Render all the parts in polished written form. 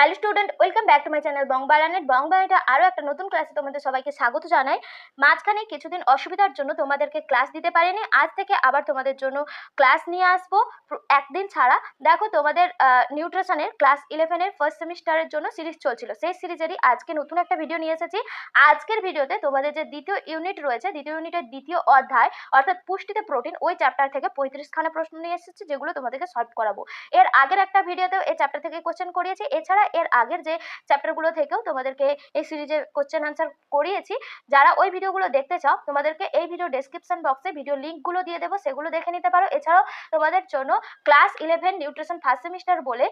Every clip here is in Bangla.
Hello student, welcome back to my channel বংবালানেট। বংবালানেটে আরও একটা নতুন ক্লাসে তোমাদের সবাইকে স্বাগত জানাই। মাঝখানে কিছুদিন অসুবিধার জন্য তোমাদেরকে ক্লাস দিতে পারিনি। আজ থেকে আবার তোমাদের জন্য ক্লাস নিয়ে আসবো একদিন ছাড়া। দেখো, তোমাদের নিউট্রিশনের ক্লাস 11-এর ফার্স্ট সেমিস্টারের জন্য সিরিজ চলছিল, সেই সিরিজেরই আজকে নতুন একটা ভিডিও নিয়ে এসেছি। আজকের ভিডিওতে তোমাদের যে দ্বিতীয় ইউনিট রয়েছে, দ্বিতীয় ইউনিটের দ্বিতীয় অধ্যায় অর্থাৎ পুষ্টিতে প্রোটিন, ওই চ্যাপ্টার থেকে 35খানা প্রশ্ন নিয়ে এসেছি, যেগুলো তোমাদেরকে সলভ করাবো। এর আগের একটা ভিডিওতেও এই চ্যাপ্টার থেকে কোশ্চেন করিয়েছি, এছাড়া এর আগের যে চ্যাপ্টারগুলো থেকেও তোমাদেরকে এই সিরিজে কোশ্চেন আনসার করিয়েছি। যারা ওই ভিডিওগুলো দেখতে চাও, তোমাদেরকে এই ভিডিও ডেসক্রিপশন বক্সে ভিডিও লিঙ্কগুলো দিয়ে দেবো, সেগুলো দেখে নিতে পারো। এছাড়াও তোমাদের জন্য ক্লাস 11 নিউট্রিশন ফার্স্ট সেমিস্টার বলে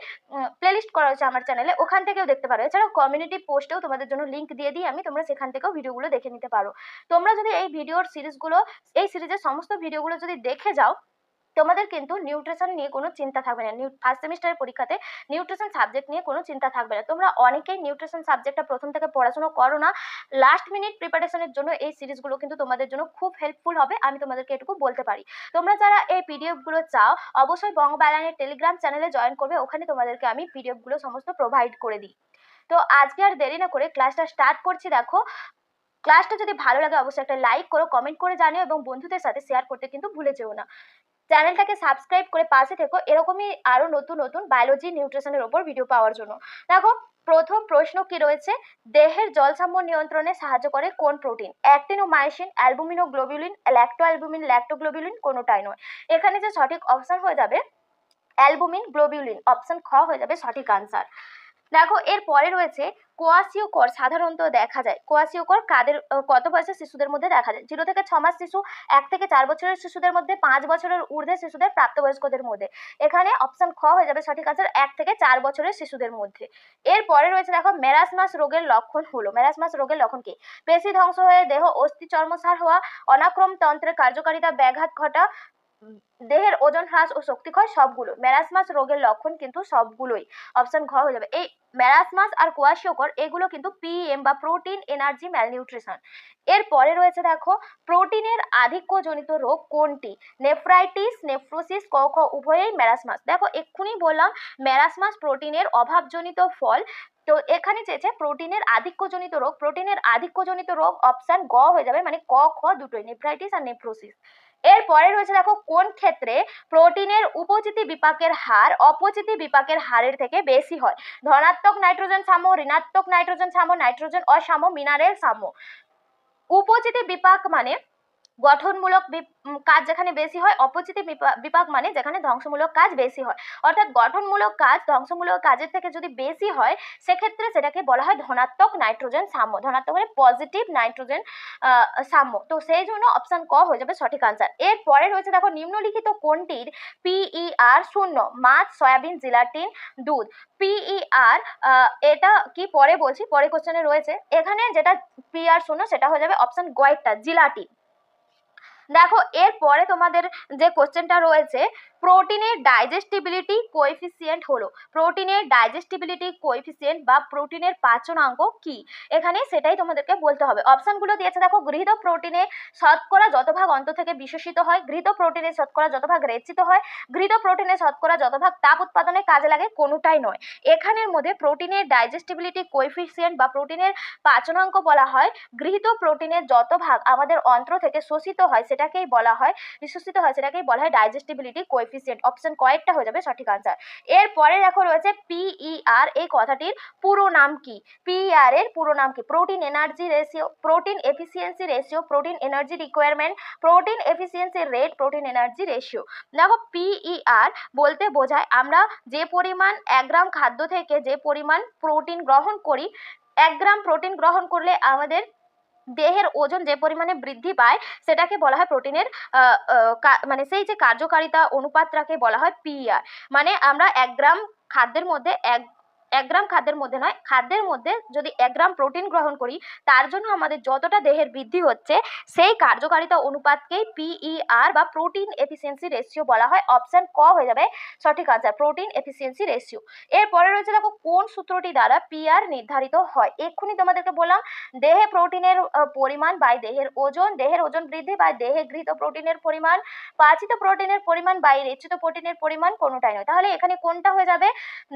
প্লেলিস্ট করা হয়েছে আমার চ্যানেলে, ওখান থেকেও দেখতে পারো। এছাড়াও কমিউনিটি পোস্টেও তোমাদের জন্য লিঙ্ক দিয়ে দিই আমি, তোমরা সেখান থেকেও ভিডিওগুলো দেখে নিতে পারো। তোমরা যদি এই ভিডিওর সিরিজগুলো, এই সিরিজের সমস্ত ভিডিওগুলো যদি দেখে যাও, তোমাদের কিন্তু নিউট্রিশন নিয়ে কোনো চিন্তা থাকবে না। ফার্স্ট সেমিস্টারের পরীক্ষাতে নিউট্রিশন সাবজেক্ট নিয়ে কোনো চিন্তা থাকবে না। তোমরা অনেকেই নিউট্রিশন সাবজেক্টটা প্রথম থেকে পড়াশোনা করো না, লাস্ট মিনিট প্রিপারেশনের জন্য এই সিরিজগুলো কিন্তু তোমাদের জন্য খুব হেল্পফুল হবে, আমি তোমাদেরকে এটুকু বলতে পারি। তোমরা যারা এই পিডিএফগুলো চাও, অবশ্যই বংবালানের টেলিগ্রাম চ্যানেলে জয়েন করবে, ওখানে তোমাদেরকে আমি পিডিএফগুলো সমস্ত প্রোভাইড করে দিই। তো আজকে আর দেরি না করে ক্লাসটা স্টার্ট করছি। দেখো, ক্লাসটা যদি ভালো লাগে অবশ্যই একটা লাইক করো, কমেন্ট করে জানিও এবং বন্ধুদের সাথে শেয়ার করতে কিন্তু ভুলে যেও না। চ্যানেলটাকে সাবস্ক্রাইব করে পাশে থেকো, এরকমই আরো নতুন নতুন বায়োলজি নিউট্রিশনের উপর ভিডিও পাওয়ার জন্য। দেখো, প্রথম প্রশ্ন কি রয়েছে, দেহের জলসাম্য নিয়ন্ত্রণে সাহায্য করে কোন প্রোটিন? অ্যাক্টিনোমাইসিন, অ্যালবুমিনোগ্লোবুলিন, ল্যাক্টোঅ্যালবুমিন, ল্যাক্টোগ্লোবুলিন, কোনোটাই নয়। এখানে যে সঠিক অপশন হয়ে যাবে অ্যালবুমিন গ্লোবুলিন, অপশন খ হয়ে যাবে সঠিক আনসার। দেখো, এর পরে রয়েছে কোয়াশিওকর সাধারণত দেখা যায়। কোয়াশিওকর কাদের, কত বয়সের শিশুদের মধ্যে দেখা যায়? 0 থেকে 6 মাস শিশু, 1 থেকে 4 বছরের শিশুদের মধ্যে, 5 বছরের ঊর্ধ্বে শিশুদের, প্রাপ্তবয়স্কদের মধ্যে। এখানে অপশন খ হয়ে যাবে সঠিক আনসার, 1 থেকে 4 বছরের শিশুদের মধ্যে। এর পরে রয়েছে দেখো, মেরাসমাস রোগের লক্ষণ হলো। মেরাসমাস রোগের লক্ষণ কি? পেশি ধ্বংস হয়ে দেহ অস্থি চর্মসার হওয়া, অনাক্রম তন্ত্রের কার্যকারিতা ব্যাঘাত ঘটা, দেহের ওজন হ্রাস ও শক্তি ক্ষয়, সবগুলো। মেরাসমাস রোগের লক্ষণ কিন্তু সবগুলোই, অপশন ঘ হয়ে যাবে। এই মেরাসমাস আর কোয়াশিওকর এগুলো কিন্তু পিএম বা প্রোটিন এনার্জি ম্যালনিউট্রিশন। এরপরে রয়েছে দেখো, প্রোটিনের আধিক্যজনিত রোগ কোনটি? নেফ্রাইটিস, নেফ্রোসিস, ক খ উভয়েই মেরাসমাস। দেখো, এক্ষুনি বললাম মেরাসমাস প্রোটিনের অভাবজনিত ফল। তো এখানে চেয়েছে প্রোটিনের আধিক্যজনিত রোগ, প্রোটিনের আধিক্যজনিত রোগ অপশন গ হয়ে যাবে, মানে ক খ দুটোই, নেফ্রাইটিস আর নেফ্রোসিস। এরপরে রয়েছে দেখো, কোন ক্ষেত্রে প্রোটিনের উপচিতি বিপাকের হার অপচিতি বিপাকের হারের থেকে বেশি হয়? ধনাত্মক নাইট্রোজেন সাম্য, ঋণাত্মক নাইট্রোজেন সাম্য, নাইট্রোজেন অসাম্য, মিনারেল সাম্য। উপচিতি বিপাক মানে গঠনমূলক কাজ যেখানে বেশি হয়, অপচিতি বিপাক মানে যেখানে ধ্বংসমূলক কাজ বেশি হয়। অর্থাৎ গঠনমূলক কাজ ধ্বংসমূলক কাজের থেকে যদি বেশি হয়, সেক্ষেত্রে সেটাকে বলা হয় ধনাত্মক নাইট্রোজেন সাম্য। ধনাত্মক মানে পজিটিভ নাইট্রোজেন সাম্য। তো সেই জন্য অপশন ক হয়ে যাবে সঠিক আনসার। এরপরে রয়েছে দেখো, নিম্নলিখিত কোনটির পিইআর শূন্য? মাছ, সয়াবিন, জিলাটিন, দুধ। পিইআর এটা কি পরে বলছি, পরে কোশ্চেনে রয়েছে। এখানে যেটা পিআর শূন্য সেটা হয়ে যাবে অপশন গ একটা, জিলাটিন। দেখো, এরপরে তোমাদের যে কোশ্চেনটা রয়েছে, প্রোটিনের ডাইজেস্টিবিলিটি কোএফিসিয়েন্ট হলো। প্রোটিনের ডাইজেস্টিবিলিটি কোএফিসিয়েন্ট বা প্রোটিনের পাচনাঙ্ক কি? এখানে সেটাই তোমাদেরকে বলতে হবে। অপশনগুলো দিয়েছে দেখো, গৃহীত প্রোটিনে শতকরা যত ভাগ অন্ত থেকে বিশ্বসিত হয়, গৃহীত প্রোটিনে শতকরা যত ভাগ রেচিত হয়, গৃহীত প্রোটিনে শতকরা যত ভাগ তাপ উৎপাদনে কাজে লাগে, কোনোটাই নয়। এখানের মধ্যে প্রোটিনের ডাইজেস্টিবিলিটি কোএফিসিয়েন্ট বা প্রোটিনের পাচনাঙ্ক বলা হয় গৃহীত প্রোটিনের যত ভাগ আমাদের অন্ত্র থেকে শোষিত হয় সেটাকেই বলা হয়, নিঃশ্বসিত হয় সেটাকেই বলা হয় ডাইজেস্টিবিলিটি কোএফিসিয়েন্ট। অপশন কয়েকটা হয়ে যাবে সঠিক আনসার। এরপরে দেখো রয়েছে পিইআর, এই কথাটির পুরো নাম কি? পিইআর এর পুরো নাম কি? Protein energy ratio, protein efficiency ratio, protein energy requirement, protein efficiency rate, protein energy ratio. দেখো, পিইআর বলতে বোঝায় আমরা যে পরিমাণ 1 গ্রাম খাদ্য থেকে যে পরিমাণ প্রোটিন গ্রহণ করি, 1 গ্রাম প্রোটিন গ্রহণ করলে আমাদের দেহের ওজন যে পরিমাণে বৃদ্ধি পায় সেটাকে বলা হয় প্রোটিনের মানে সেই যে কার্যকারিতা অনুপাতটাকে বলা হয় পিইআর। মানে আমরা 1 গ্রাম খাদ্যের মধ্যে 1 গ্রাম খাদ্যের মধ্যে নয়, খাদ্যের মধ্যে যদি 1 গ্রাম প্রোটিন গ্রহণ করি, তার জন্য আমাদের যতটা দেহের বৃদ্ধি হচ্ছে সেই কার্যকারিতা অনুপাতকেই পিইআর বা প্রোটিন এফিসিয়েন্সি রেশিও বলা হয়। অপশন ক হয়ে যাবে সঠিক আনসার, প্রোটিন এফিসিয়েন্সি রেশিও। এরপরে রয়েছে দেখো, কোন সূত্রটি দ্বারা পিআর নির্ধারিত হয়? এক্ষুনি তোমাদেরকে বললাম, দেহে প্রোটিনের পরিমাণ বাই দেহের ওজন, দেহের ওজন বৃদ্ধি বাই দেহে গৃহীত প্রোটিনের পরিমাণ, পাচিত প্রোটিনের পরিমাণ বাই রেচিত প্রোটিনের পরিমাণ, কোনোটাই নয়। তাহলে এখানে কোনটা হয়ে যাবে?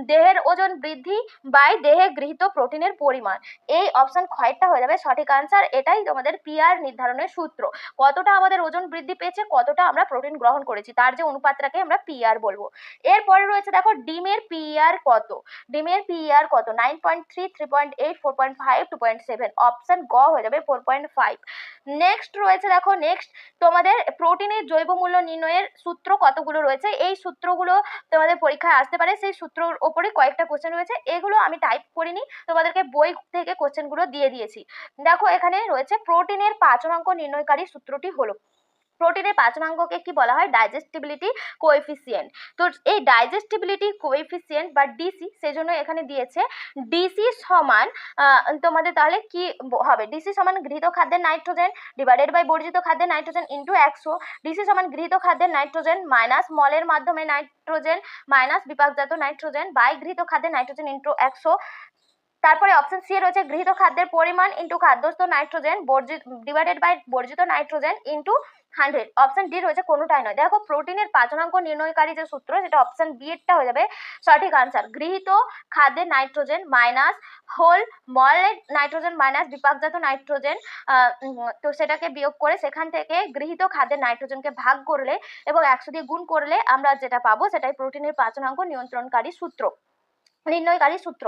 দেহের ওজন বৃদ্ধি বৃদ্ধি বাই দেহে গৃহীত প্রোটিনের পরিমাণ। এই অপশন ক্ষয়টা হয়ে যাবে সঠিক আনসার। এটাই তোমাদের পিআর নির্ধারণের সূত্র। কতটা আমাদের ওজন বৃদ্ধি পেয়েছে, কতটা আমরা প্রোটিন গ্রহণ করেছি, তার যে অনুপাতটাকে আমরা পিআর বলবো। এরপরে রয়েছে দেখো ডিমের পিআর কত। ডিমের পিআর কত? 9.3, 3.8, 4.5, 2.7। অপশন গ হয়ে যাবে 4.5। নেক্সট রয়েছে দেখো, নেক্সট তোমাদের প্রোটিনের জৈব মূল্য নির্ণয়ের সূত্র কতগুলো রয়েছে। এই সূত্রগুলো তোমাদের পরীক্ষায় আসতে পারে, সেই সূত্রর ওপরে কয়েকটা কোশ্চেন রয়েছে। এগুলো আমি টাইপ করিনি, তোমাদেরকে বই থেকে কোশ্চেনগুলো দিয়ে দিয়েছি। দেখো এখানে রয়েছে প্রোটিনের পাচনাঙ্ক নির্ণয়কারী সূত্রটি হলো, প্রোটিনের পাচনাঙ্ককে কি বলা হয়? ডাইজেস্টিবিলিটি কোএফিসিয়েন্ট। তো এই ডাইজেস্টিবিলিটি কোএফিসিয়েন্ট বা ডিসি, সেজন্য এখানে দিয়েছে ডিসি সমান তোমাদের তাহলে কি হবে? ডিসি সমান গৃহীত খাদ্যের নাইট্রোজেন ডিভাইডেড বাই বর্জিত খাদ্যের নাইট্রোজেন ইন্টু 100। ডিসি সমান গৃহীত খাদ্যের নাইট্রোজেন মাইনাস মলের মাধ্যমে নাইট্রোজেন মাইনাস বিপাকজাত নাইট্রোজেন বাই গৃহীত খাদ্যের নাইট্রোজেন ইন্টু 100। তারপরে অপশন সি রয়েছে গৃহীত খাদ্যের পরিমাণ ইন্টু খাদ্যস্থ নাইট্রোজেন ডিভাইডেড বাই বর্জিত নাইট্রোজেন ইন্টু 100। অপশন ডি রয়েছে কোনোটাই নয়। দেখো প্রোটিনের পাচনাঙ্ক নির্ণয়কারী যে সূত্র, সেটা অপশন বি এরটা হয়ে যাবে সঠিক আনসার। গৃহীত খাদ্যের নাইট্রোজেন মাইনাস হোল মলের নাইট্রোজেন মাইনাস বিপাকজাত নাইট্রোজেন, তো সেটাকে বিয়োগ করে সেখান থেকে গৃহীত খাদ্যের নাইট্রোজেনকে ভাগ করলে এবং 100 দিয়ে গুণ করলে আমরা যেটা পাবো সেটাই প্রোটিনের পাচনাঙ্ক নিয়ন্ত্রণকারী সূত্র, নির্ণয়কারী সূত্র।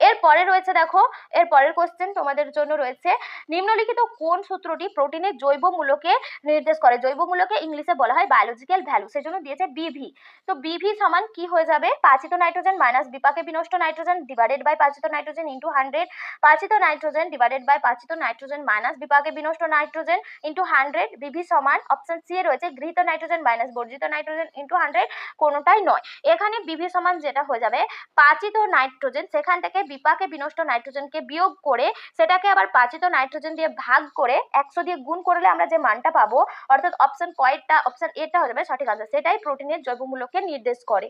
এরপরে রয়েছে দেখো, এর পরের কোশ্চেন তোমাদের জন্য রয়েছে নিম্নলিখিত কোন সূত্রটি প্রোটিনের জৈব মূল্যকে নির্দেশ করে? জৈব মূল্যকে ইংলিশে বলা হয় বায়োলজিক্যাল ভ্যালু, সেজন্য দিয়েছে বিভি। তো বিভি সমান কি হয়ে যাবে? পাচিত নাইট্রোজেন মাইনাস বিপাকে বিনষ্ট নাইট্রোজেন ডিভাইডেড বাই পাচিত নাইট্রোজেন ইন্টু 100। পাচিত নাইট্রোজেন ডিভাইডেড বাই পাচিত নাইট্রোজেন মাইনাস বিপাকে বিনষ্ট নাইট্রোজেন ইন্টু 100। বিভি সমান অপশন সি এ রয়েছে গৃহীত নাইট্রোজেন মাইনাস বর্জিত নাইট্রোজেন ইন্টু 100। কোনোটাই নয়। এখানে বিভি সমান যেটা হয়ে যাবে পাচিত নাইট্রোজেন, সেখান থেকে বিপাকে বিনষ্ট নাইট্রোজেনকে বিয়োগ করে সেটাকে আবার পাচিত নাইট্রোজেন দিয়ে ভাগ করে 100 দিয়ে গুণ করলে আমরা যে মানটা পাবো, অর্থাৎ অপশন কয়টা? অপশন এটা হয়ে যাবে সঠিক আনসার। সেটাই প্রোটিনের জৈব মূল্যকে নির্দেশ করে।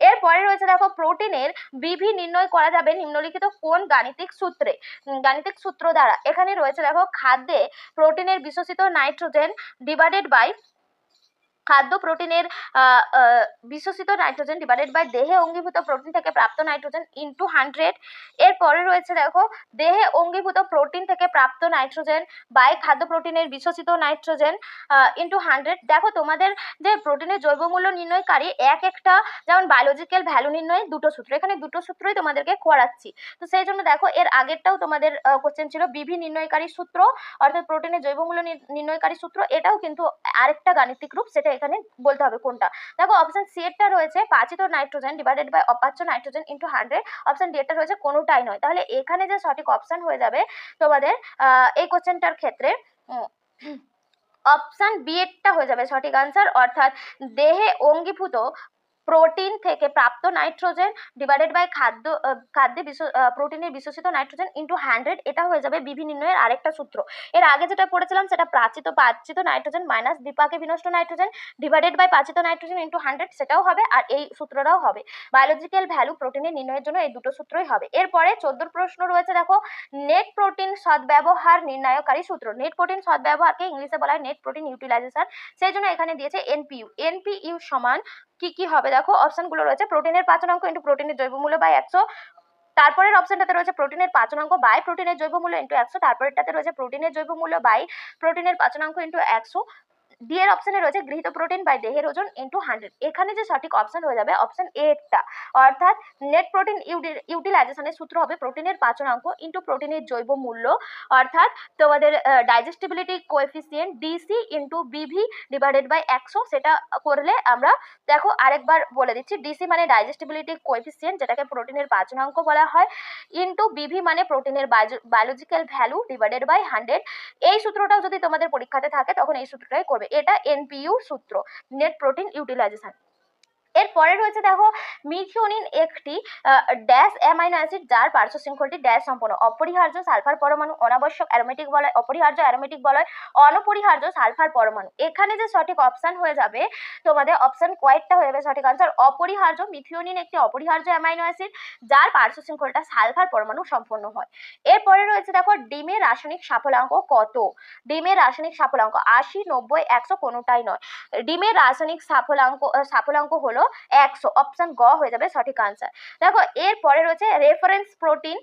এরপরে রয়েছে দেখো প্রোটিনের বিভি নির্ণয় করা যাবে নিম্নলিখিত কোন গাণিতিক সূত্রে? গাণিতিক সূত্র দ্বারা। এখানে রয়েছে দেখো খাদ্যে প্রোটিনের বিশ্বসিত নাইট্রোজেন ডিভাইডেড বাই খাদ্য প্রোটিনের বিশ্বসিত নাইট্রোজেন ডিভাইডেড বাই দেহে অঙ্গীভূত প্রোটিন থেকে প্রাপ্ত নাইট্রোজেন ইন্টু 100। এরপরে রয়েছে দেখো দেহে অঙ্গীভূত প্রোটিন থেকে প্রাপ্ত নাইট্রোজেন বাই খাদ্য প্রোটিনের বিশ্বসিত নাইট্রোজেন ইন্টু 100। দেখো তোমাদের যে প্রোটিনের জৈব মূল্য নির্ণয়কারী এক একটা, যেমন বায়োলজিক্যাল ভ্যালু নির্ণয়ে দুটো সূত্র, এখানে দুটো সূত্রই তোমাদেরকে করাচ্ছি। তো সেই জন্য দেখো এর আগেরটাও তোমাদের কোশ্চেন ছিল বিভি নির্ণয়কারী সূত্র, অর্থাৎ প্রোটিনের জৈব মূল্য নির্ণয়কারী সূত্র। এটাও কিন্তু আরেকটা গাণিতিক রূপ, সেটা এখানে বলতে হবে কোনটা। দেখো অপশন সি এরটা রয়েছে পাচিত নাইট্রোজেন ডিভাইডেড বাই অপাচ্য নাইট্রোজেন ইন্টু 100। অপশন ডি এরটা রয়েছে কোনোটাই নয়। তাহলে এখানে যে সঠিক অপশন হয়ে যাবে তোমাদের এই কোশ্চেনটার ক্ষেত্রে অপশন বি এরটা হয়ে যাবে সঠিক আনসার, অর্থাৎ দেহে অঙ্গীভূত প্রোটিন থেকে প্রাপ্ত নাইট্রোজেন ডিভাইডেড বাই খাদ্যে প্রোটিনের বিশ্বসিত নাইট্রোজেন ইন্টু 100। এটা হয়ে যাবে বিভি নির্ণয়ের আরেকটা সূত্র। এর আগে যেটা পড়েছিলাম সেটা পাচিত নাইট্রোজেন মাইনাস বিপাকে বিনষ্ট নাইট্রোজেন ডিভাইডেড বাই পাচিত নাইট্রোজেন ইন্টু 100, সেটাও হবে আর এই সূত্রটাও হবে। বায়োলজিক্যাল ভ্যালু প্রোটিনের নির্ণয়ের জন্য এই দুটো সূত্রই হবে। এরপরে 14 প্রশ্ন রয়েছে দেখো নেট প্রোটিন সদ্ব্যবহার নির্ণয়কারী সূত্র। নেট প্রোটিন সদ্ব্যবহারকে ইংলিশে বলা হয় নেট প্রোটিন ইউটিলাইজেশন, সেই জন্য এখানে দিয়েছে এনপিইউ। এনপিইউ সমান কি কি হবে? দেখো অপশনগুলো রয়েছে প্রোটিনের পাচনাঙ্ক ইন্টু প্রোটিনের জৈব মূল্য বাই 100। তারপরের অপশনটাতে রয়েছে প্রোটিনের পাচনাঙ্ক বাই প্রোটিনের জৈব মূল্য ইন্টু 100। তারপরেরটাতে রয়েছে প্রোটিনের জৈব মূল্য বাই প্রোটিনের পাচনাঙ্ক ইন্টু 100। ডি এর অপশনে রয়েছে গৃহীত প্রোটিন বাই দেহের ওজন ইন্টু 100। এখানে যে সঠিক অপশন হয়ে যাবে অপশন এ টা, অর্থাৎ নেট প্রোটিন ইউটিলাইজেশনের সূত্র হবে প্রোটিনের পাচনাঙ্ক ইন্টু প্রোটিনের জৈব মূল্য, অর্থাৎ তোমাদের ডাইজেস্টিবিলিটি কোএফিসিয়েন্ট ডিসি ইন্টু বিভি ডিভাইডেড বাই 100। সেটা করলে আমরা দেখো আরেকবার বলে দিচ্ছি, ডিসি মানে ডাইজেস্টিবিলিটি কোএফিসিয়েন্ট, যেটাকে প্রোটিনের পাচনাঙ্ক বলা হয়, ইন্টু বিভি মানে প্রোটিনের বায়োলজিক্যাল ভ্যালু ডিভাইডেড বাই 100। এই সূত্রটাও যদি তোমাদের পরীক্ষাতে থাকে তখন এই সূত্রটাই করবে। এটা এনপিইউ সূত্র, নেট প্রোটিন ইউটিলাইজেশন। এরপরে রয়েছে দেখো মিথিওনিন একটি ড্যাশ অ্যামাইনো অ্যাসিড যার পার্শ্ব শৃঙ্খলটি ড্যাশ সম্পন্ন। অপরিহার্য সালফার পরমাণু, অনাবশ্যক অ্যারোমেটিক বলয়, অপরিহার্য অ্যারোমেটিক বলয়, অনপরিহার্য সালফার পরমাণু। এখানে যে সঠিক অপশন হয়ে যাবে তোমাদের অপশন কয়েকটা হয়ে যাবে সঠিক আনসার। অপরিহার্য, মিথিওনিন একটি অপরিহার্য অ্যামাইনো অ্যাসিড যার পার্শ্ব শৃঙ্খলটা সালফার পরমাণু সম্পন্ন হয়। এরপরে রয়েছে দেখো ডিমের রাসায়নিক সাফল্যাঙ্ক কত? ডিমের রাসায়নিক সাফল্যাঙ্ক 80, 90, 100 কোনোটাই নয়। ডিমের রাসায়নিক সাফল্যাঙ্ক হলো 100, অপশন গ হয়ে যাবে সঠিক আনসার। দেখো এরপরে রয়েছে রেফারেন্স প্রোটিন।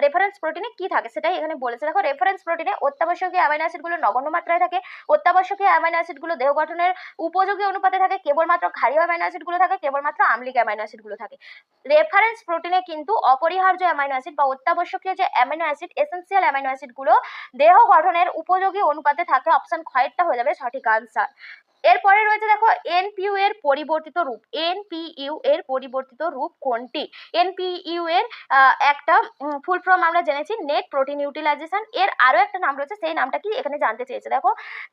রেফারেন্স প্রোটিনে কি থাকে সেটাই এখানে বলেছে। দেখো রেফারেন্স প্রোটিনে অত্যাবশ্যকীয় অ্যামাইনো অ্যাসিডগুলো নগণ্য মাত্রায় থাকে। অত্যাবশ্যকীয় অ্যামাইনো অ্যাসিডগুলো দেহ গঠনের উপযোগী অনুপাতে থাকে। কেবলমাত্র ক্ষারীয় অ্যামাইনো অ্যাসিডগুলো থাকে, কেবলমাত্র আম্লিক অ্যামাইনো অ্যাসিডগুলো থাকে। রেফারেন্স প্রোটিনে কিন্তু অপরিহার্য অ্যামাইনো অ্যাসিড বা অত্যাবশ্যকীয় যে অ্যামাইনো অ্যাসিড, এসেনশিয়াল অ্যামাইনো অ্যাসিডগুলো দেহ গঠনের উপযোগী অনুপাতে থাকে। অপশন খয়েরটা হয়ে যাবে সঠিক আনসার। এরপরে রয়েছে দেখো এনপিইউ এর পরিবর্তিত রূপ। এনপিইউ এর পরিবর্তিত রূপ কোনটি? এনপিইউ এর একটা ফুল ফর্ম আমরা জেনেছি নেট প্রোটিন ইউটিলাইজেশন। এর আরো একটা নাম রয়েছে, সেই নামটা কি এখানে জানতে চেয়েছে। দেখো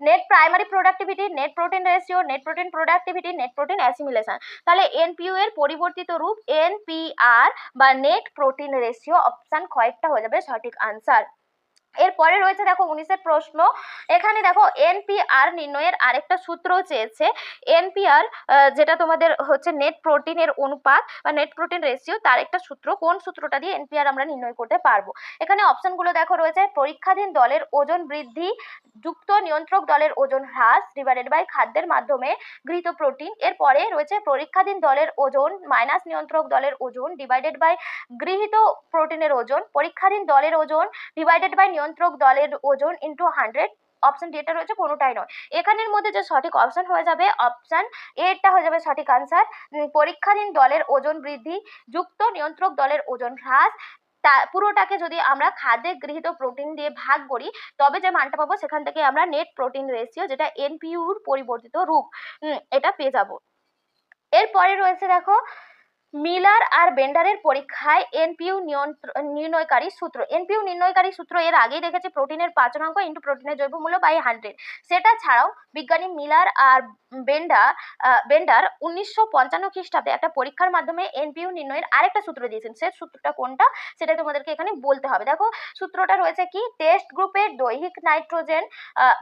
net primary productivity, net protein ratio, net protein productivity, net protein assimilation. তাহলে এনপিইউ এর পরিবর্তিত রূপ এনপিআর বা নেট প্রোটিন রেশিও। অপশন খয়েরটা হয়ে যাবে সঠিক আনসার। এরপরে রয়েছে দেখো 19-এর প্রশ্ন। এখানে দেখো এনপিআর নির্ণয়ের আরেকটা সূত্র চেয়েছে। এনপিআর যেটা তোমাদের হচ্ছে নেট প্রোটিনের অনুপাত বা নেট প্রোটিন রেশিও, তার একটা সূত্র। কোন সূত্রটা দিয়ে এনপিআর আমরা নির্ণয় করতে পারবো? এখানে অপশনগুলো দেখো রয়েছে পরীক্ষাধীন দলের ওজন বৃদ্ধি যুক্ত নিয়ন্ত্রক দলের ওজন হ্রাস ডিভাইডেড বাই খাদ্যের মাধ্যমে গৃহীত প্রোটিন। এরপরে রয়েছে পরীক্ষাধীন দলের ওজন মাইনাস নিয়ন্ত্রক দলের ওজন ডিভাইডেড বাই গৃহীত প্রোটিনের ওজন। পরীক্ষাধীন দলের ওজন ডিভাইডেড বাই নিয়ন্ত্রক দলের ওজন ইন্টু 100। অপশন ডিটা রয়েছে কোনোটাই নয়। এখানের মধ্যে যে সঠিক অপশন হয়ে যাবে অপশন এটা হয়ে যাবে সঠিক আনসার। পরীক্ষাধীন দলের ওজন বৃদ্ধি যুক্ত নিয়ন্ত্রক দলের ওজন হ্রাস, তা পুরোটাকে যদি আমরা খাদ্যে গৃহীত প্রোটিন দিয়ে ভাগ করি তবে যে মানটা পাবো সেখান থেকে আমরা নেট প্রোটিন রেশিও, যেটা এনপিইউর পরিবর্তিত রূপ, এটা পেয়ে যাব। এরপরে রয়েছে দেখো মিলার আর বেন্ডারের পরীক্ষায় এনপিইউ নির্ণয়কারী সূত্র। এনপিইউ নির্ণয়কারী সূত্র এর আগেই দেখেছি প্রোটিনের পাচনাঙ্ক ইন্টু প্রোটিনের জৈব মূল্য বাই 100। সেটা ছাড়াও বিজ্ঞানী মিলার আর বেন্ডার 1955 খ্রিস্টাব্দে একটা পরীক্ষার মাধ্যমে এনপিইউ নির্ণয়ের আরেকটা সূত্র দিয়েছেন। সেই সূত্রটা কোনটা সেটা তোমাদেরকে এখানে বলতে হবে। দেখো সূত্রটা রয়েছে কি, টেস্ট গ্রুপের দৈহিক নাইট্রোজেন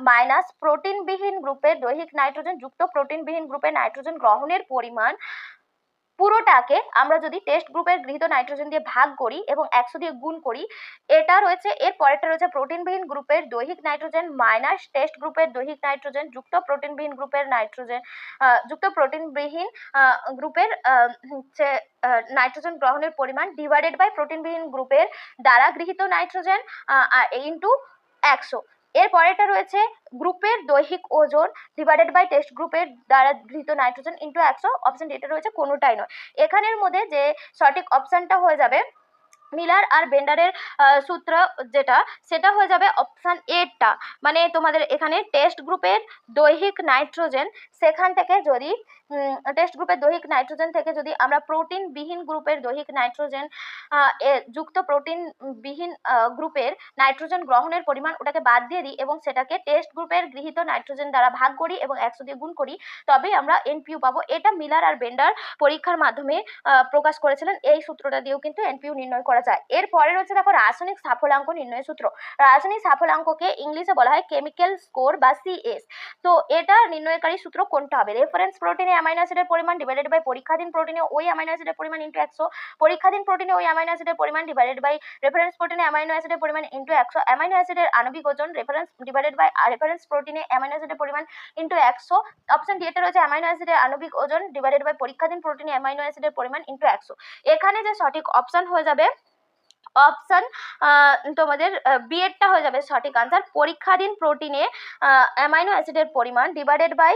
মাইনাস প্রোটিনবিহীন গ্রুপের দৈহিক নাইট্রোজেন যুক্ত প্রোটিনবিহীন গ্রুপের নাইট্রোজেন গ্রহণের পরিমাণ পুরোটাকে আমরা যদি টেস্ট গ্রুপের গৃহীত নাইট্রোজেন দিয়ে ভাগ করি এবং 100 দিয়ে গুণ করি, এটা রয়েছে। এর পরেরটা রয়েছে প্রোটিনবিহীন গ্রুপের দৈহিক নাইট্রোজেন মাইনাস টেস্ট গ্রুপের দৈহিক নাইট্রোজেন যুক্ত প্রোটিনবিহীন গ্রুপের নাইট্রোজেন যুক্ত প্রোটিনবিহীন গ্রুপের হচ্ছে নাইট্রোজেন গ্রহণের পরিমাণ ডিভাইডেড বাই প্রোটিনবিহীন গ্রুপের দ্বারা গৃহীত নাইট্রোজেন ইন্টু 100। এর পরেরটা রয়েছে গ্রুপের দৈহিক ওজন ডিভাইডেড বাই টেস্ট গ্রুপের দ্বারা গৃহীত নাইট্রোজেন ইন্টু 100। অপশন এটা রয়েছে কোনোটাই নয়। এখানের মধ্যে যে সঠিক অপশনটা হয়ে যাবে মিলার আর বেন্ডারের সূত্র যেটা, সেটা হয়ে যাবে অপশন এটা। মানে তোমাদের এখানে টেস্ট গ্রুপের দৈহিক নাইট্রোজেন, সেখান থেকে যদি টেস্ট গ্রুপের দৈহিক নাইট্রোজেন থেকে যদি আমরা প্রোটিনবিহীন গ্রুপের দৈহিক নাইট্রোজেন যুক্ত প্রোটিনবিহীন গ্রুপের নাইট্রোজেন গ্রহণের পরিমাণ ওটাকে বাদ দিয়ে দিই এবং সেটাকে টেস্ট গ্রুপের গৃহীত নাইট্রোজেন দ্বারা ভাগ করি এবং 100 দিয়ে গুণ করি, তবেই আমরা এনপিইউ পাবো। এটা মিলার আর বেন্ডার পরীক্ষার মাধ্যমে প্রকাশ করেছিলেন। এই সূত্রটা দিয়েও কিন্তু এনপিইউ নির্ণয় করা যায়। এরপরে রয়েছে দেখো রাসায়নিক সাফল্যাঙ্ক নির্ণয়ের সূত্র। রাসায়নিক সাফল্যাঙ্ককে ইংলিশে বলা হয় কেমিক্যাল স্কোর বা সিএস। তো এটা নির্ণয়কারী সূত্র কোনটা হবে? রেফারেন্স প্রোটিনে অ্যামাইনো অ্যাসিডের পরিমাণ ডিভাইডেড বাই পরীক্ষাধীন প্রোটিনে ওই অ্যামাইনো অ্যাসিডের পরিমাণ ইন্টু 100। পরীক্ষাধীন প্রোটিনে ওই অ্যামাইনো অ্যাসিডের পরিমাণ ডিভাইডেড বাই রেফারেন্স প্রোটিনে অ্যামাইনো অ্যাসিডের পরিমাণ ইন্টু 100। অ্যামাইনো অ্যাসিডের আণবিক ওজন রেফারেন্স ডিভাইডেড বাই রেফারেন্স প্রোটিনে অ্যামাইনো অ্যাসিডের পরিমাণ ইন্টু 100। অপশন ডি এতে রয়েছে অ্যামাইনো অ্যাসিডের আণবিক ওজন ডিভাইডেড বাই পরীক্ষাধীন প্রোটিনে অ্যামাইনো অ্যাসিডের পরিমাণ ইন্টু 100। এখানে যে সঠিক অপশন হয়ে যাবে অপশন তোমাদের বি এরটা হয়ে যাবে সঠিক আনসার। পরীক্ষাধীন প্রোটিনে অ্যামাইনো অ্যাসিডের পরিমাণ ডিভাইডেড বাই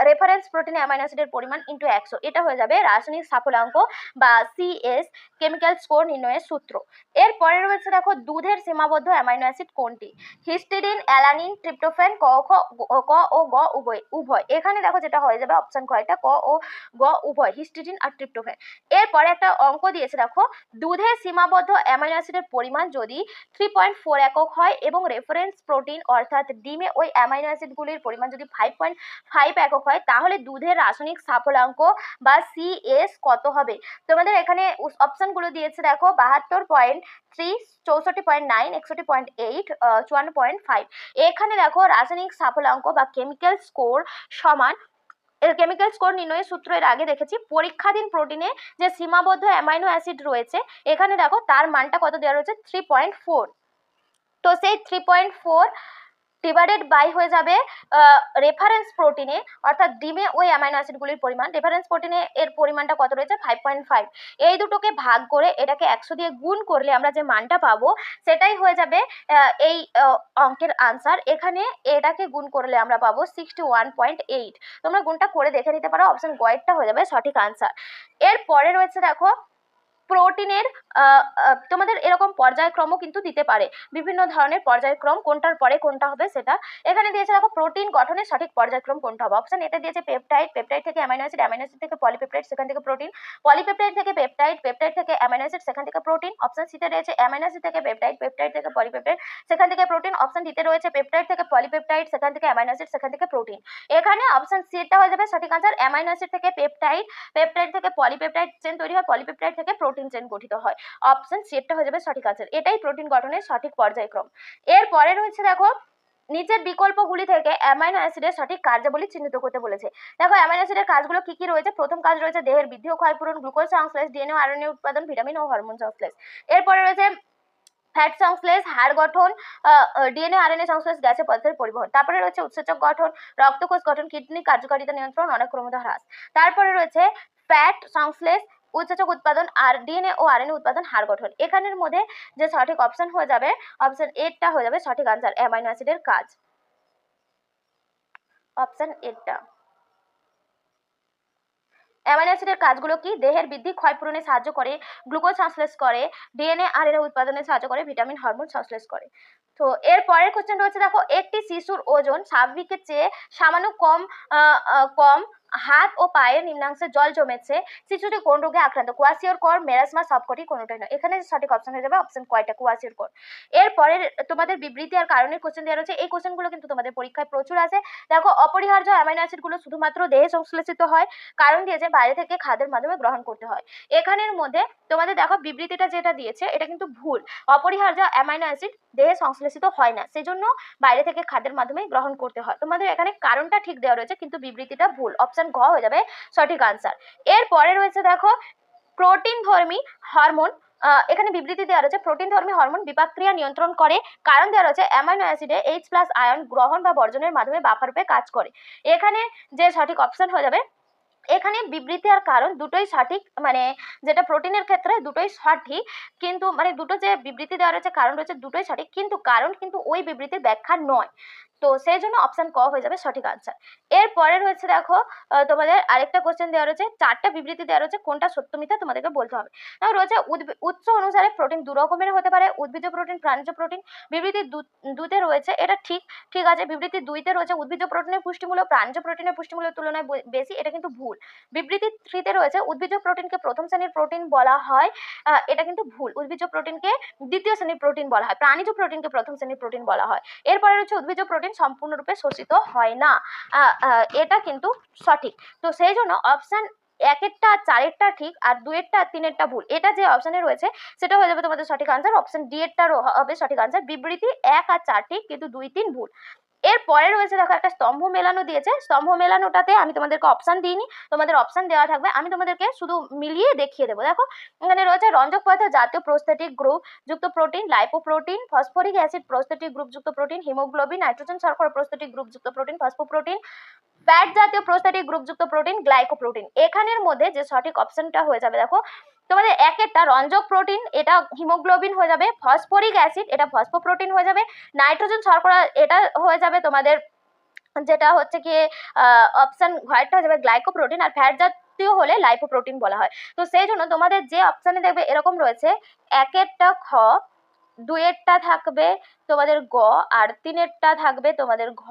রেফারেন্স প্রোটিনে অ্যামাইনো অ্যাসিডের পরিমাণ ইন্টু 100। এটা হয়ে যাবে রাসায়নিক সাফল্যাঙ্ক বা সিএস, কেমিক্যাল স্কোর নির্ণয়ের সূত্র। এরপরে রয়েছে দেখো দুধের সীমাবদ্ধ অ্যামাইনো অ্যাসিড কোনটি? হিস্টিডিন, অ্যালানিন, ট্রিপ্টোফ্যান, ক ও গ উভয়। এখানে দেখো যেটা হয়ে যাবে অপশন কয়টা, ক ও গ উভয়, হিস্টিডিন আর ট্রিপ্টোফ্যান। এরপরে একটা অঙ্ক দিয়েছে দেখো, দুধের সীমাবদ্ধ অ্যামাইনো অ্যাসিডের পরিমাণ যদি 3.4 একক হয় এবং রেফারেন্স প্রোটিন অর্থাৎ ডিমে ওই অ্যামাইনো অ্যাসিডগুলির পরিমাণ যদি 5.5 একক হয়, তাহলে দুধের রাসায়নিক সাফল্যাঙ্ক বা সিএস কত হবে? তোমাদের এখানে অপশনগুলো দিয়েছে দেখো 72.3, 64.9, 61.8, 54.5। এখানে দেখো রাসায়নিক সাফল্যাঙ্ক বা কেমিক্যাল স্কোর সমান, কেমিক্যাল স্কোর নির্ণয়ের সূত্র এর আগে দেখেছি। পরীক্ষাধীন প্রোটিনে যে সীমাবদ্ধ অ্যামাইনো অ্যাসিড রয়েছে, এখানে দেখো তার মানটা কত দেওয়া রয়েছে 3.4। তো সেই 3.4 ডিভাইডেড বাই হয়ে যাবে রেফারেন্স প্রোটিনে, অর্থাৎ ডিমে ওই অ্যামাইনো অ্যাসিডগুলির পরিমাণ। রেফারেন্স প্রোটিনে এর পরিমাণটা কত রয়েছে 5.5। এই দুটোকে ভাগ করে এটাকে 100 দিয়ে গুণ করলে আমরা যে মানটা পাবো সেটাই হয়ে যাবে এই অঙ্কের আনসার। এখানে এটাকে গুণ করলে আমরা পাবো 61.8। তোমরা গুণটা করে দেখে নিতে পারো, অপশন গয়েরটা হয়ে যাবে সঠিক আনসার। এরপরে রয়েছে দেখো প্রোটিনের তোমাদের এরকম পর্যায়ক্রমও কিন্তু দিতে পারে, বিভিন্ন ধরনের পর্যায়ক্রম, কোনটার পরে কোনটা হবে সেটা এখানে দিয়েছে। দেখো প্রোটিন গঠনের সঠিক পর্যায়ক্রম কোনটা হবে, অপশন এতে দিয়েছে পেপটাইড, পেপটাইড থেকে অ্যামাইনো অ্যাসিড, অ্যামাইনো অ্যাসিড থেকে পলিপেপটাইড, সেখান থেকে প্রোটিন, পলিপেপটাইড থেকে পেপটাইড, পেপটাইড থেকে অ্যামাইনো অ্যাসিড, সেখান থেকে প্রোটিন। অপশন সিতে রয়েছে অ্যামাইনো অ্যাসিড থেকে পেপটাইড, পেপটাইড থেকে পলিপেপটাইড, সেখান থেকে প্রোটিন। অপশন ডিতে রয়েছে পেপটাইড থেকে পলিপেপটাইড, সেখান থেকে অ্যামাইনো অ্যাসিড, সেখান থেকে প্রোটিন। এখানে অপশন সিটা হয়ে যাবে সঠিক আনসার। অ্যামাইনো অ্যাসিড থেকে পেপটাইড, পেপটাইড থেকে পলিপেপটাইড চেন তৈরি হয়, পলিপেপটাইড থেকে প্রোটিন চেন গঠিত হয়। অপশন সিটা হয়ে যাবে সঠিক আনসার। এটাই প্রোটিন গঠনের সঠিক পর্যায়ক্রম। এরপরে রয়েছে দেখো নিচের বিকল্পগুলি থেকে অ্যামাইনো অ্যাসিডের সঠিক কার্যাবলী চিহ্নিত করতে বলেছে। দেখো অ্যামাইনো অ্যাসিডের কাজগুলো কি কি রয়েছে। প্রথম কাজ রয়েছে দেহের বৃদ্ধি ও ক্ষয়পূরণ, গ্লুকোজ সংশ্লেষ, ডিএনএ ও আরএনএ উৎপাদন, ভিটামিন ও হরমোন সংশ্লেষ। এরপরে রয়েছে ফ্যাট সংশ্লেষ, হাড় গঠন, ডিএনএ আরএনএ সংশ্লেষ, গ্যাসের পদার্থের পরিবহন। তারপরে রয়েছে উৎসেচক গঠন, রক্তকোষ গঠন, কিডনি কার্যকারিতা নিয়ন্ত্রণ, অনেক ক্রমতা হ্রাস। তারপরে রয়েছে ফ্যাট সংশ্লেষ, উৎসেচক উৎপাদন আর ডিএনএ ও আরএনএ উৎপাদন, হাড় গঠন। এখানের মধ্যে যে সঠিক অপশন হয়ে যাবে অপশন এটা হয়ে যাবে সঠিক আনসার, অ্যামাইনো অ্যাসিডের কাজ। অপশন এটা। অ্যামাইনো অ্যাসিডের কাজগুলো কি, দেহের বৃদ্ধি ক্ষয়পূরণে সাহায্য করে, গ্লুকোজ সংশ্লেষ করে, ডিএনএ আরএনএ উৎপাদনে সাহায্য করে, ভিটামিন হরমোন সংশ্লেষ করে। তো এর পরের কোশ্চেন রয়েছে দেখো একটি শিশুর ওজন স্বাভাবিকের চেয়ে সামান্য কম হাত ও পায়ের নিম্নাংশে জল জমেছে, শিশুটি কোন রোগে আক্রান্ত, কোয়াশিওর কর, মেরাসমা, সবকটি কোনোটাই নয়। এখানে সঠিক অপশন হয়ে যাবে অপশন কয়টা, কোয়াশিওর কর। এরপরে তোমাদের বিবৃতি আর কারণের কোশ্চেন দেওয়া রয়েছে। এই কোশ্চেনগুলো কিন্তু তোমাদের পরীক্ষায় প্রচুর আসে। দেখো অপরিহার্য অ্যামাইনো অ্যাসিডগুলো শুধুমাত্র দেহে সংশ্লেষিত হয়, কারণ দিয়েছে বাইরে থেকে খাদ্যের মাধ্যমে গ্রহণ করতে হয়। এখানের মধ্যে তোমাদের দেখো বিবৃতিটা যেটা দিয়েছে এটা কিন্তু ভুল। অপরিহার্য অ্যামাইনো অ্যাসিড দেহে সংশ্লেষিত হয় না, সেজন্য বাইরে থেকে খাদ্যের মাধ্যমে গ্রহণ করতে হয়। তোমাদের এখানে কারণটা ঠিক দেওয়া রয়েছে কিন্তু বিবৃতিটা ভুল, অপশন ঘ হয়ে যাবে সঠিক আনসার। এরপরে রয়েছে দেখো প্রোটিন ধর্মী হরমোন, এখানে বিবৃতি দেওয়া রয়েছে প্রোটিন ধর্মী হরমোন বিপাক ক্রিয়া নিয়ন্ত্রণ করে, কারণ দেওয়া রয়েছে অ্যামাইনো অ্যাসিডে H+ আয়ন গ্রহণ বা বর্জনের মাধ্যমে বাফার রূপে কাজ করে। এখানে যে সঠিক অপশন হয়ে যাবে, এখানে বিবৃতি আর কারণ দুটোই সঠিক, মানে যেটা প্রোটিনের ক্ষেত্রে দুটোই সঠিক, কিন্তু মানে দুটো যে বিবৃতি দেওয়া রয়েছে কারণ রয়েছে দুটোই সঠিক, কিন্তু কারণ কিন্তু ওই বিবৃতির ব্যাখ্যা নয়, তো সেই জন্য অপশন ক হয়ে যাবে সঠিক আনসার। এরপরে রয়েছে দেখো তোমাদের আরেকটা কোশ্চেন দেওয়া রয়েছে, চারটা বিবৃতি দেওয়া রয়েছে, কোনটা সত্য মিথ্যা তোমাদেরকে বলতে হবে। দেখো রয়েছে উৎস অনুসারে প্রোটিন দু রকমের হতে পারে, উদ্ভিজ প্রোটিন, প্রাণীজ প্রোটিন। বিবৃতি দুতে রয়েছে এটা ঠিক আছে। বিবৃতি দুইতে রয়েছে উদ্ভিজ প্রোটিনের পুষ্টিমূল্য প্রাণীজ প্রোটিনের পুষ্টিমূল্যের তুলনায় বেশি, এটা কিন্তু ভুল। বিবৃতি থ্রিতে রয়েছে উদ্ভিজ প্রোটিনকে প্রথম শ্রেণীর প্রোটিন বলা হয়, এটা কিন্তু ভুল। উদ্ভিজ প্রোটিনকে দ্বিতীয় শ্রেণীর প্রোটিন বলা হয়, প্রাণীজ প্রোটিনকে প্রথম শ্রেণীর প্রোটিন বলা হয়। এরপরে রয়েছে উদ্ভিজ প্রোটিন সম্পূর্ণরূপে শোষিত হয় না, এটা কিন্তু সঠিক। তো সেই জন্য অপশন একেরটা চারেরটা ঠিক আর দুয়েরটা তিনেরটা ভুল, এটা যে অপশনে রয়েছে সেটা হয়ে যাবে তোমাদের সঠিক আনসার, অপশন ডি এরটারও হবে সঠিক আনসার। বিবৃতি 1 আর 4 ঠিক কিন্তু 2, 3 ভুল। এরপরে রয়েছে দেখো একটা স্তম্ভ মেলানো দিয়েছে, স্তম্ভ মেলানোটাতে আমি তোমাদেরকে অপশন দিইনি, তোমাদের অপশন দেওয়া থাকবে, আমি তোমাদেরকে শুধু মিলিয়ে দেখিয়ে দেবো। দেখো এখানে রয়েছে রঞ্জক পদার্থ জাতীয় প্রোস্টেটিক গ্রুপ যুক্ত protein, lipoprotein, phosphoric acid prostatic group যুক্ত প্রোটিন, হিমোগ্লোবিন, নাইট্রোজেন শর্করা প্রোস্টেটিক গ্রুপ যুক্ত প্রোটিন, ফসফোপ্রোটিন, ফ্যাট জাতীয় প্রোস্টেটিক গ্রুপ যুক্ত প্রোটিন, গ্লাইকোপ্রোটিন। এখানের মধ্যে যে সঠিক অপশনটা হয়ে যাবে দেখো তোমাদের একেরটা রঞ্জক প্রোটিন এটা হিমোগ্লোবিন হয়ে যাবে, ফসফরিক অ্যাসিড এটা ফসফোপ্রোটিন হয়ে যাবে, নাইট্রোজেন শর্করা এটা হয়ে যাবে তোমাদের যেটা হচ্ছে কি অপশন ঘরটা হয়ে যাবে গ্লাইকোপ্রোটিন, আর ফ্যাট জাতীয় হলে লাইপোপ্রোটিন বলা হয়। তো সেই জন্য তোমাদের যে অপশনে দেখবে এরকম রয়েছে, একেরটা খ, দুয়েরটা থাকবে তোমাদের গ, আর তিনেরটা থাকবে তোমাদের ঘ,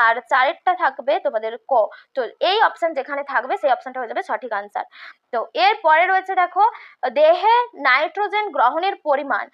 আর চারেরটা থাকবে তোমাদের ক। তো এই অপশন যেখানে থাকবে সেই অপশনটা হয়ে যাবে সঠিক আনসার। তো এর পরে রয়েছে দেখো দেহে নাইট্রোজেন গ্রহণের পরিমাণ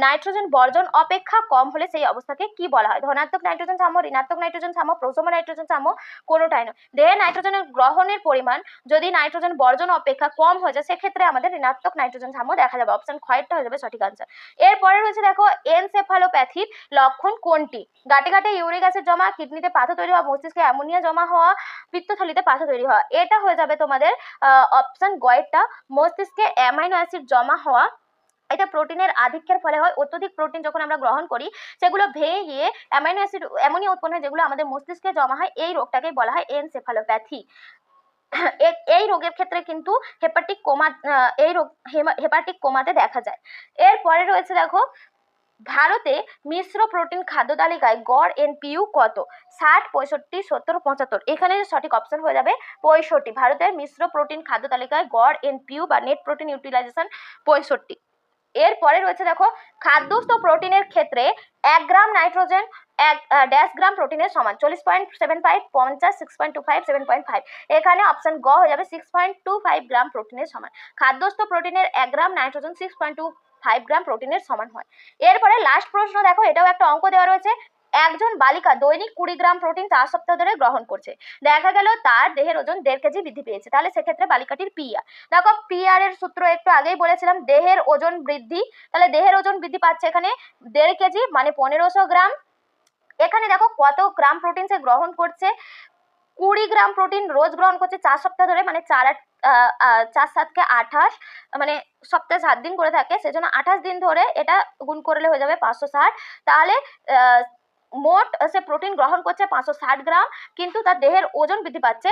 নাইট্রোজেন বর্জন অপেক্ষা কম হলে সেই অবস্থাকে কি বলা হয়। ধনাত্মক নাইট্রোজেন সাম্য, ঋণাত্মক নাইট্রোজেন সাম্য, প্রশম নাইট্রোজেন সাম্য, কোনোটাই নয়। দেহে নাইট্রোজেনের গ্রহণের পরিমাণ যদি নাইট্রোজেন বর্জন অপেক্ষা কম হয়ে যায় সেক্ষেত্রে আমাদের ঋণাত্মক নাইট্রোজেন সাম্য দেখা যাবে, অপশন খয়েরটা হয়ে যাবে সঠিক আনসার। এরপরে রয়েছে দেখো এনসেফালোপ্যাথির লক্ষণ কোনটি। গাঁটে গাঁটে ইউরিক অ্যাসিড জমা, কিডনিতে পাথর তৈরি হওয়া, মস্তিষ্কে অ্যামোনিয়া জমা হওয়া, পিত্তথলিতে পাথর তৈরি হওয়া। এটা হয়ে যাবে তোমাদের অপশন গয়েরটা, মস্তিষ্কে অ্যামাইনো অ্যাসিড জমা হওয়া, এটা প্রোটিনের আধিক্যের ফলে হয়। অত্যধিক প্রোটিন যখন আমরা গ্রহণ করি সেগুলো ভেঙে গিয়ে অ্যামোনিয়া উৎপন্ন হয়, যেগুলো আমাদের মস্তিষ্কে জমা হয়। এই রোগটাকেই বলা হয় এনসেফালোপ্যাথি। এই রোগের ক্ষেত্রে কিন্তু এই রোগ হেপাটিক কোমাতে দেখা যায়। এরপরে রয়েছে দেখো, ভারতে মিশ্র প্রোটিন খাদ্য তালিকায় গড় এনপিইউ কত? 60, 65, 70, 75। এখানে সঠিক অপশন হয়ে যাবে 65। ভারতের মিশ্র প্রোটিন খাদ্য তালিকায় গড় এনপিইউ বা নেট প্রোটিন ইউটিলাইজেশন 65। এরপরে রয়েছে দেখো, খাদ্যস্থ প্রোটিনের ক্ষেত্রে 1 গ্রাম নাইট্রোজেন ড্যাশ গ্রাম প্রোটিনের সমান। 40.75, 50, 6.25, 7.5। এখানে অপশন গ হয়ে যাবে 6.25 গ্রাম প্রোটিনের সমান। খাদ্যস্থ প্রোটিনের 1 গ্রাম নাইট্রোজেন 6.25 গ্রাম প্রোটিনের সমান হয়। এরপরে লাস্ট প্রশ্ন দেখো, এটাও একটা অঙ্ক দেওয়া রয়েছে। একজন বালিকা দৈনিক 20 গ্রাম প্রোটিন 4 সপ্তাহ ধরে গ্রহণ করছে। দেখা গেল তার দেহের ওজন 1.5 কেজি বৃদ্ধি পেয়েছে। তাহলে সেক্ষেত্রে বালিকাটির পিআর, দেখো পিআর এর সূত্র একটু আগেই বলেছিলাম, দেহের ওজন বৃদ্ধি। তাহলে দেহের ওজন বৃদ্ধি পাচ্ছে এখানে 1.5 কেজি মানে 1500 গ্রাম। এখানে দেখো কত গ্রাম প্রোটিন সে গ্রহণ করছে, 20 গ্রাম প্রোটিন রোজ গ্রহণ করছে 4 সপ্তাহ ধরে, মানে 4 7 কে 28, মানে সপ্তাহে 7 দিন করে থাকে, সেজন্য 28 দিন ধরে এটা গুণ করলে হয়ে যাবে 560। তাহলে মোট সে প্রোটিন গ্রহণ করছে 560 গ্রাম, কিন্তু তার দেহের ওজন বৃদ্ধি পাচ্ছে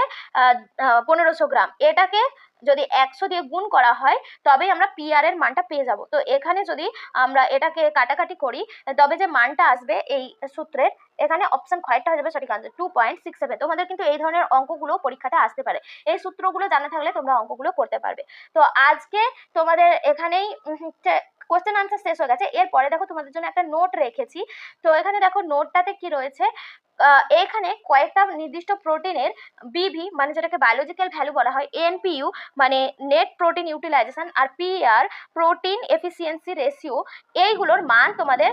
1500 গ্রাম। এটাকে যদি 100 দিয়ে গুণ করা হয় তবেই আমরা পিআর এর মানটা পেয়ে যাব। তো এখানে যদি আমরা এটাকে কাটাকাটি করি তবে যে মানটা আসবে এই সূত্রের, এখানে অপশন খয়েরটা হয়ে যাবে সঠিক আনসার 2.67। তোমাদের কিন্তু এই ধরনের অঙ্কগুলো পরীক্ষাতে আসতে পারে। এই সূত্রগুলো জানা থাকলে তোমরা অঙ্কগুলো করতে পারবে। তো আজকে তোমাদের এখানেই কোশ্চেন আনসার শেষ হয়ে গেছে। এরপরে দেখো তোমাদের জন্য একটা নোট রেখেছি। তো এখানে দেখো নোটটাতে কি রয়েছে, এখানে কয়েকটা নির্দিষ্ট প্রোটিনের বিভি মানে যেটাকে বায়োলজিক্যাল ভ্যালু বলা হয়, এনপিইউ মানে নেট প্রোটিন ইউটিলাইজেশন, আর পিআর প্রোটিন এফিসিয়েন্সি রেশিও, এইগুলোর মান তোমাদের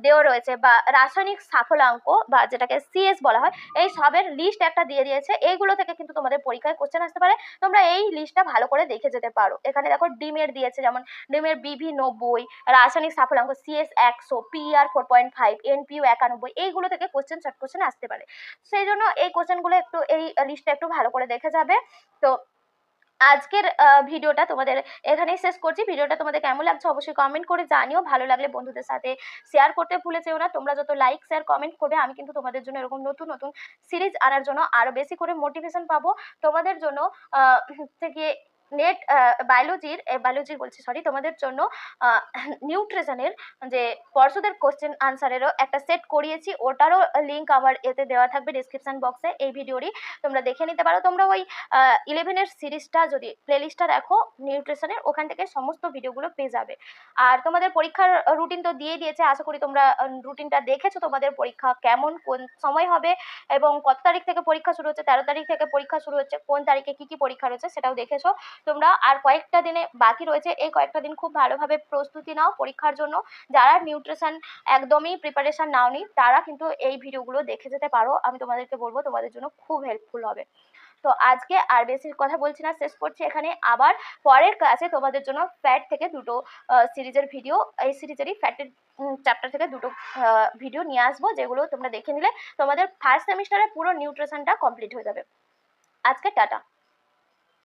দেওয়া রয়েছে, বা রাসায়নিক সাফল্যাঙ্ক বা যেটাকে সিএস বলা হয়, এই সবের লিস্ট একটা দিয়ে দিয়েছে। এইগুলো থেকে কিন্তু তোমাদের পরীক্ষায় কোশ্চেন আসতে পারে। তোমরা এই লিস্টটা ভালো করে দেখে যেতে পারো। এখানে দেখো ডিমের দিয়েছে, যেমন ডিমের বিভি 90, রাসায়নিক সাফল্যাঙ্ক সিএস 100, পিআর 4.5, এনপিইউ 91, এইগুলো থেকে কোশ্চেন শর্ট কোশ্চেন আসতে পারে। সেই জন্য এই কোশ্চেনগুলো একটু, এই লিস্টটা একটু ভালো করে দেখে যাবে। তো আজকের ভিডিওটা তোমাদের এখানেই শেষ করছি। ভিডিওটা তোমাদের কেমন লাগছে অবশ্যই কমেন্ট করে জানিও। ভালো লাগলে বন্ধুদের সাথে শেয়ার করতে ভুলে যেও না। তোমরা যত লাইক শেয়ার কমেন্ট করবে আমি কিন্তু তোমাদের জন্য এরকম নতুন নতুন সিরিজ আনার জন্য আরো বেশি করে মোটিভেশন পাবো। তোমাদের জন্য হচ্ছে গিয়ে নেট বায়োলজির বলছি সরি, তোমাদের জন্য নিউট্রিশনের যে পর্ষদের কোশ্চেন আনসারেরও একটা সেট করিয়েছি, ওটারও লিঙ্ক আমার এতে দেওয়া থাকবে ডিসক্রিপশন বক্সে। এই ভিডিওরই তোমরা দেখে নিতে পারো। তোমরা ওই 11-এর সিরিজটা যদি প্লেলিস্টটা দেখো নিউট্রিশনের, ওখান থেকে সমস্ত ভিডিওগুলো পেয়ে যাবে। আর তোমাদের পরীক্ষার রুটিন তো দিয়ে দিয়েছে, আশা করি তোমরা রুটিনটা দেখেছো। তোমাদের পরীক্ষা কেমন, কোন সময় হবে এবং কত তারিখ থেকে পরীক্ষা শুরু হচ্ছে, 13 তারিখ থেকে পরীক্ষা শুরু হচ্ছে, কোন তারিখে কি কি পরীক্ষা রয়েছে সেটাও দেখেছো তোমরা। আর কয়েকটা দিনে বাকি রয়েছে, এই কয়েকটা দিন খুব ভালোভাবে প্রস্তুতি নাও পরীক্ষার জন্য। যারা নিউট্রিশন একদমই প্রিপারেশন নাওনি তারা কিন্তু এই ভিডিওগুলো দেখে যেতে পারো। আমি তোমাদেরকে বলবো তোমাদের জন্য খুব হেল্পফুল হবে। তো আজকে আর বেশি কথা বলছি না, শেষ করছি এখানে। আবার পরের ক্লাসে তোমাদের জন্য ফ্যাট থেকে দুটো সিরিজের ভিডিও, এই সিরিজেরই ফ্যাটের চ্যাপ্টার থেকে দুটো ভিডিও নিয়ে আসবো, যেগুলো তোমরা দেখে নিলে তোমাদের ফার্স্ট সেমিস্টারে পুরো নিউট্রিশনটা কমপ্লিট হয়ে যাবে। আজকে টাটা।